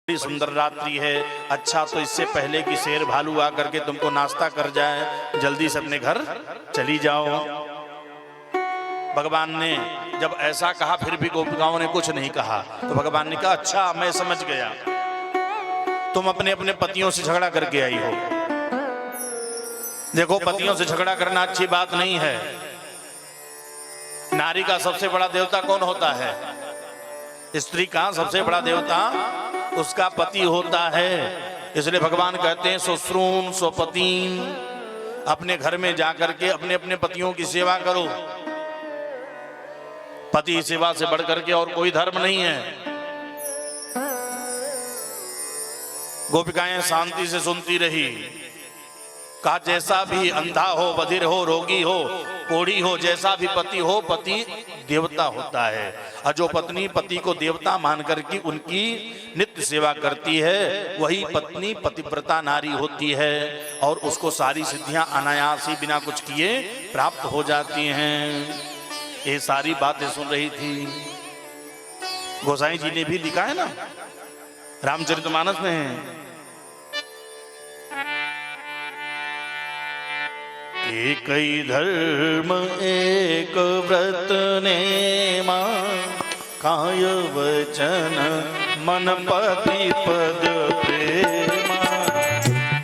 बड़ी सुंदर रात्रि है, अच्छा तो इससे पहले कि शेर भालू आकर के तुमको नाश्ता कर जाए, जल्दी से अपने घर चली जाओ। भगवान ने जब ऐसा कहा फिर भी गोपिकाओं ने कुछ नहीं कहा, तो भगवान ने कहा अच्छा मैं समझ गया, तुम अपने अपने पतियों से झगड़ा करके आई हो। देखो पतियों से झगड़ा करना अच्छी बात नहीं है। नारी का सबसे बड़ा देवता कौन होता है? स्त्री का सबसे बड़ा देवता उसका पति होता है। इसलिए भगवान कहते हैं सुश्रून स्वपतीन, अपने घर में जाकर के अपने अपने पतियों की सेवा करो। पति सेवा से बढ़कर के और कोई धर्म नहीं है। गोपिकाएं शांति से सुनती रही। कहा जैसा भी अंधा हो, बधिर हो, रोगी हो, कोढ़ी हो, जैसा भी पति हो, पति देवता होता है। और जो पत्नी पति को देवता मान करके उनकी नित्य सेवा करती है, वही पत्नी पतिव्रता नारी होती है और उसको सारी सिद्धियां अनायास ही बिना कुछ किए प्राप्त हो जाती हैं। ये सारी बातें सुन रही थी। गोसाई जी ने भी लिखा है ना, रामचरितमानस में, एक ही धर्म एक व्रत नेमा, काय वचन मन पति पद प्रेमा।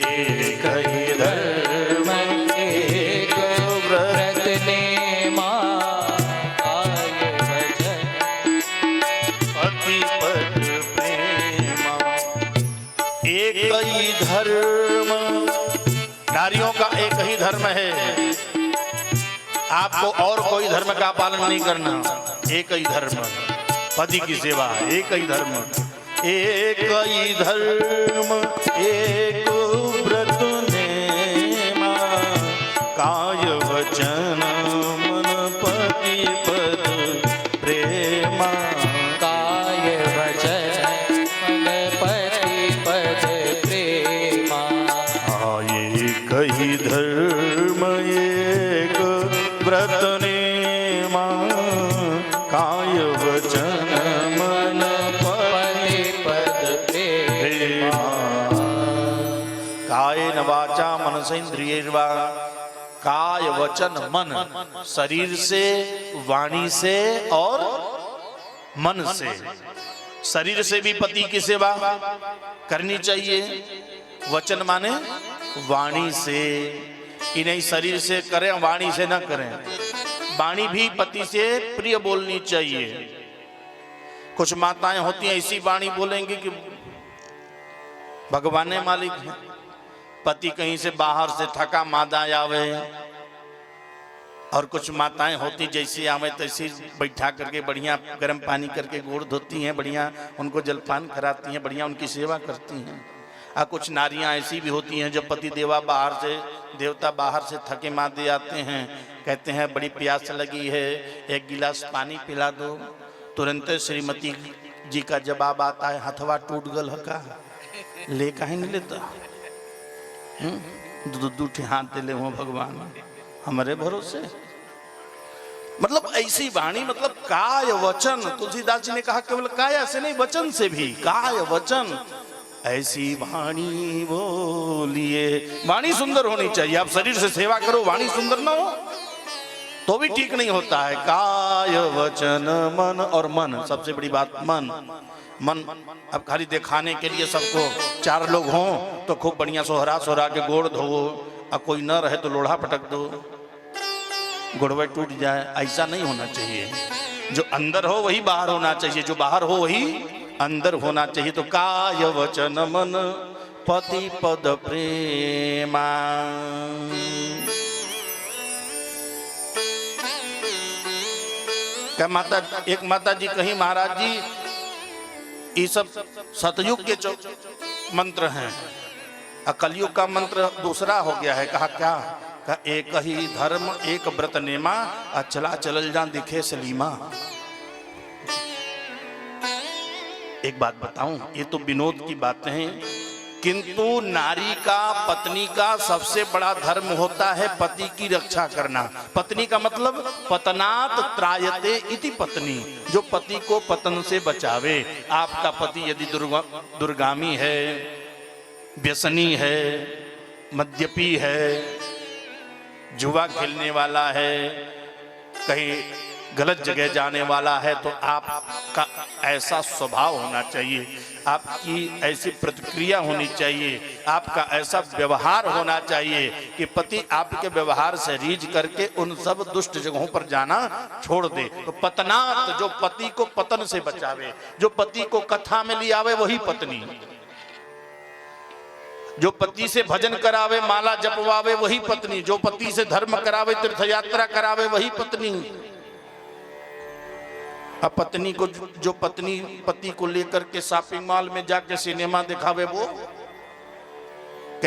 एक ही धर्म एक व्रत नेमा, काय वचन पति पद प्रेमा। एक ही धर्म, नारियों का एक ही धर्म है, आपको और कोई धर्म का पालन नहीं करना। एक ही धर्म, पति की सेवा, एक ही धर्म। एक ही धर्म एक व्रत नेमा, काय वचन मन पति पद प्रेमा। काय वचन मन पति पद प्रेमा। एक ही धर्म एक व्रत नेमा, काय वचन मन पति पद प्रेमा। कायेन वाचा मनसेन्द्रियैर्वा, काय वचन मन, शरीर से, वाणी से और मन से। शरीर से भी पति की सेवा करनी चाहिए, वचन माने वाणी से। कि नहीं शरीर से करें, वाणी से ना करें। वाणी भी पति से प्रिय बोलनी चाहिए। कुछ माताएं होती हैं ऐसी वाणी बोलेंगी कि भगवान ने मालिक है। पति कहीं से बाहर से थका मादा आवे, और कुछ माताएं होती जैसी आवे तैसी बैठा करके बढ़िया गर्म पानी करके गोड़ धोती हैं, बढ़िया उनको जलपान कराती हैं, बढ़िया उनकी सेवा करती हैं। और कुछ नारियां ऐसी भी होती हैं जब पति देवता बाहर से थके मादे आते हैं, कहते हैं बड़ी प्यास लगी है, एक गिलास पानी पिला दो। तुरंत श्रीमती जी का जवाब आता है, हथवा टूट गल का ले कहीं नहीं लेता। दूठे हाथ दे ले वो भगवान हमारे भरोसे। मतलब ऐसी वाणी, मतलब काय वचन। तुलसीदास जी ने कहा केवल काया से नहीं, वचन से भी। काय वचन, ऐसी वाणी बोलिए। वाणी सुंदर होनी चाहिए। आप शरीर से सेवा करो, वाणी सुंदर ना हो तो भी ठीक नहीं होता है। काय वचन मन, और मन सबसे बड़ी बात, मन। मन अब खाली दिखाने के लिए सबको 4 लोग हों तो खूब बढ़िया सोहरा सोहरा के गोड़ धो, और कोई न रहे तो लोढ़ा पटक दो, गोड़वे टूट जाए। ऐसा नहीं होना चाहिए। जो अंदर हो वही बाहर होना चाहिए, जो बाहर हो वही अंदर होना चाहिए। तो काय वचन मन पति पद प्रेमा। क्या माता, एक माता जी कहीं महाराज जी ये सब सतयुग के मंत्र हैं, कलयुग का मंत्र दूसरा हो गया है। कहा क्या? कहा एक ही धर्म एक व्रत नेमा, चला चलल जा दिखे सलीमा। एक बात बताऊं, ये तो विनोद की बातें हैं, किंतु नारी का, पत्नी का सबसे बड़ा धर्म होता है पति की रक्षा करना। पत्नी का मतलब पतनात त्रायते इति पत्नी, जो पति को पतन से बचावे। आपका पति यदि दुर्गामी है, व्यसनी है, मद्यपी है, जुआ खेलने वाला है, कहीं गलत जगह जाने वाला है, तो आपका ऐसा स्वभाव होना चाहिए, आपकी ऐसी प्रतिक्रिया होनी चाहिए, आपका ऐसा व्यवहार होना चाहिए कि पति आपके व्यवहार से रीझ करके उन सब दुष्ट जगहों पर जाना छोड़ दे। तो पतनात, जो पति को पतन से बचावे, जो पति को कथा में ले आवे, वही पत्नी। जो पति से भजन करावे, माला जपवावे, वही पत्नी। जो पति से धर्म करावे, तीर्थ यात्रा करावे, वही पत्नी। अब पत्नी को, जो पत्नी पति को लेकर के शॉपिंग मॉल में जाके सिनेमा दिखावे,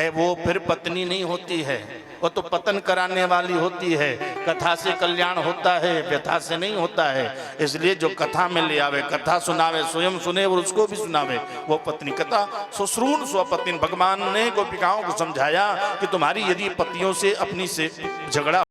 वो फिर पत्नी नहीं होती है, वो तो पतन कराने वाली होती है। कथा से कल्याण होता है, व्यथा से नहीं होता है। इसलिए जो कथा में ले आवे, कथा सुनावे, स्वयं सुने और उसको भी सुनावे, वो पत्नी। कथा सुश्रूण स्वपत्नी, भगवान ने गोपिकाओं को समझाया कि तुम्हारी यदि पतियों से अपनी से झगड़ा